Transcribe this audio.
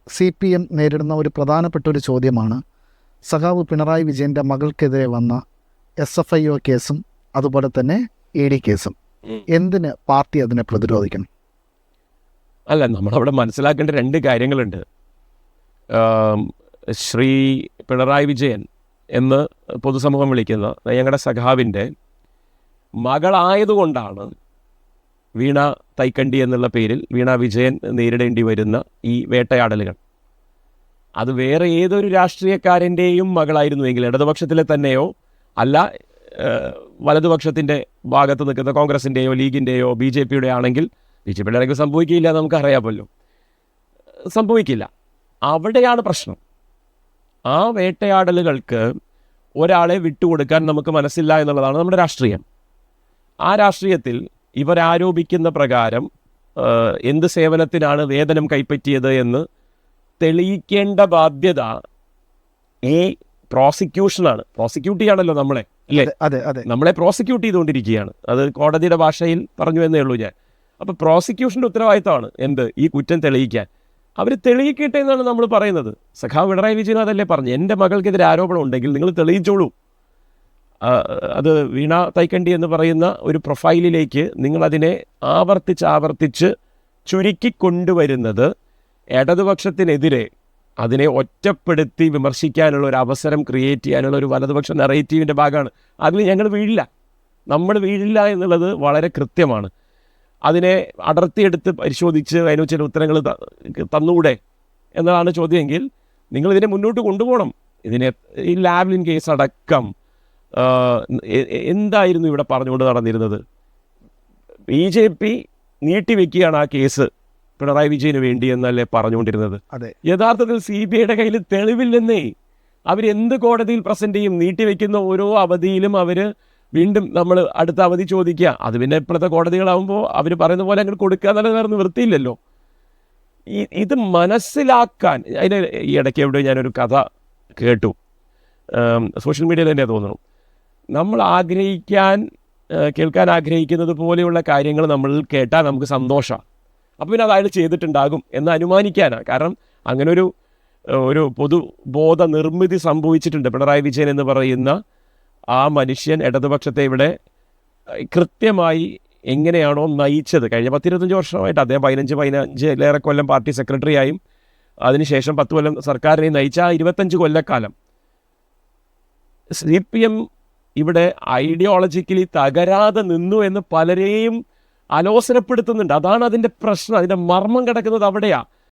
CPM നേരിടുന്ന ഒരു പ്രധാനപ്പെട്ട ഒരു ചോദ്യമാണ് സഖാവ് പിണറായി വിജയൻ്റെ മകൾക്കെതിരെ വന്ന SFIO കേസും അതുപോലെ തന്നെ ED കേസും. എന്തിന് പാർട്ടി അതിനെ പ്രതിരോധിക്കണം? അല്ല, നമ്മളവിടെ മനസ്സിലാക്കേണ്ട രണ്ട് കാര്യങ്ങളുണ്ട്. ശ്രീ പിണറായി വിജയൻ എന്ന് പൊതുസമൂഹം വിളിക്കുന്ന ഞങ്ങളുടെ സഖാവിൻ്റെ മകളായതുകൊണ്ടാണ് വീണ തൈക്കണ്ടി എന്നുള്ള പേരിൽ വീണ വിജയൻ നേരിടേണ്ടി വരുന്ന ഈ വേട്ടയാടലുകൾ. അത് വേറെ ഏതൊരു രാഷ്ട്രീയക്കാരൻ്റെയും മകളായിരുന്നുവെങ്കിൽ, ഇടതുപക്ഷത്തിലെ തന്നെയോ അല്ല വലതുപക്ഷത്തിൻ്റെ ഭാഗത്ത് നിൽക്കുന്ന കോൺഗ്രസിൻ്റെയോ ലീഗിൻ്റെയോ BJPയുടെ ആണെങ്കിൽ, BJPയുടെ ആണെങ്കിൽ സംഭവിക്കില്ല, നമുക്കറിയാമല്ലോ, സംഭവിക്കില്ല. അവിടെയാണ് പ്രശ്നം. ആ വേട്ടയാടലുകൾക്ക് ഒരാളെ വിട്ടുകൊടുക്കാൻ നമുക്ക് മനസ്സില്ല എന്നുള്ളതാണ് നമ്മുടെ രാഷ്ട്രീയം. ആ രാഷ്ട്രീയത്തിൽ ഇവരാരോപിക്കുന്ന പ്രകാരം എന്ത് സേവനത്തിനാണ് വേതനം കൈപ്പറ്റിയത് എന്ന് തെളിയിക്കേണ്ട ബാധ്യത ഈ പ്രോസിക്യൂഷനാണ്. പ്രോസിക്യൂട്ട് ചെയ്യാണല്ലോ നമ്മളെ, അല്ലേ? നമ്മളെ പ്രോസിക്യൂട്ട് ചെയ്തുകൊണ്ടിരിക്കുകയാണ്. അത് കോടതിയുടെ ഭാഷയിൽ പറഞ്ഞു എന്നേ ഉള്ളൂ ഞാൻ. അപ്പോൾ പ്രോസിക്യൂഷൻ്റെ ഉത്തരവാദിത്തമാണ് എന്ത്, ഈ കുറ്റം തെളിയിക്കാൻ. അവർ തെളിയിക്കട്ടെ എന്നാണ് നമ്മൾ പറയുന്നത്. സഖാവ് പിണറായി വിജയൻ അതല്ലേ പറഞ്ഞു, എൻ്റെ മകൾക്കെതിരെ ആരോപണം ഉണ്ടെങ്കിൽ നിങ്ങൾ തെളിയിച്ചോളൂ. അത് വീണ തൈക്കണ്ടി എന്ന് പറയുന്ന ഒരു പ്രൊഫൈലിലേക്ക് നിങ്ങളതിനെ ആവർത്തിച്ച് ചുരുക്കിക്കൊണ്ടുവരുന്നത് ഇടതുപക്ഷത്തിനെതിരെ അതിനെ ഒറ്റപ്പെടുത്തി വിമർശിക്കാനുള്ള ഒരു അവസരം ക്രിയേറ്റ് ചെയ്യാനുള്ള ഒരു വലതുപക്ഷ നറേറ്റീവിൻ്റെ ഭാഗമാണ്. അതിൽ ഞങ്ങൾ വീഴില്ല, നമ്മൾ വീഴില്ല എന്നുള്ളത് വളരെ കൃത്യമാണ്. അതിനെ അടർത്തിയെടുത്ത് പരിശോധിച്ച് അതിന് ചില ഉത്തരങ്ങൾ തന്നുകൂടെ എന്നതാണ് ചോദ്യമെങ്കിൽ നിങ്ങളിതിനെ മുന്നോട്ട് കൊണ്ടുപോകണം. ഇതിനെ ഈ ലാവ്ലിൻ കേസ് അടക്കം എന്തായിരുന്നു ഇവിടെ പറഞ്ഞുകൊണ്ട് നടന്നിരുന്നത്? BJP നീട്ടിവെക്കുകയാണ് ആ കേസ് പിണറായി വിജയന് വേണ്ടി എന്നല്ലേ പറഞ്ഞുകൊണ്ടിരുന്നത്. യഥാർത്ഥത്തിൽ CBIയുടെ കയ്യിൽ തെളിവില്ലെന്നേ. അവരെന്ത് കോടതിയിൽ പ്രസൻറ്റ് ചെയ്യും? നീട്ടിവെക്കുന്ന ഓരോ അവധിയിലും അവർ വീണ്ടും നമ്മൾ അടുത്ത അവധി ചോദിക്കുക. അത് പിന്നെ ഇപ്പോഴത്തെ കോടതികളാകുമ്പോൾ അവർ പറയുന്ന പോലെ അങ്ങനെ കൊടുക്കുക എന്നുള്ളത് വേറെ നിവൃത്തിയില്ലല്ലോ. ഇത് മനസ്സിലാക്കാൻ അതിന് ഈ ഇടയ്ക്ക് എവിടെ ഞാനൊരു കഥ കേട്ടു, സോഷ്യൽ മീഡിയയിൽ തന്നെ തോന്നുന്നു. നമ്മൾ കേൾക്കാൻ ആഗ്രഹിക്കുന്നത് പോലെയുള്ള കാര്യങ്ങൾ നമ്മൾ കേട്ടാൽ നമുക്ക് സന്തോഷമാണ്. അപ്പോൾ പിന്നെ അത് അയാൾ ചെയ്തിട്ടുണ്ടാകും എന്ന് അനുമാനിക്കാനാണ്. കാരണം അങ്ങനെ ഒരു പൊതുബോധ നിർമ്മിതി സംഭവിച്ചിട്ടുണ്ട്. പിണറായി വിജയൻ എന്ന് പറയുന്ന ആ മനുഷ്യൻ ഇടതുപക്ഷത്തെ ഇവിടെ കൃത്യമായി എങ്ങനെയാണോ നയിച്ചത് കഴിഞ്ഞ 10-25 വർഷമായിട്ട്, അദ്ദേഹം 15-15 കൊല്ലം പാർട്ടി സെക്രട്ടറിയായും അതിനുശേഷം 10 കൊല്ലം സർക്കാരിനെ നയിച്ച ആ 25 കൊല്ലക്കാലം CPM ഇവിടെ ഐഡിയോളജിക്കലി തകരാതെ നിന്നു എന്ന് പലരെയും അലോസരപ്പെടുത്തുന്നുണ്ട്. അതാണ് അതിൻ്റെ പ്രശ്നം. അതിൻ്റെ മർമ്മം കിടക്കുന്നത് അവിടെയാണ്.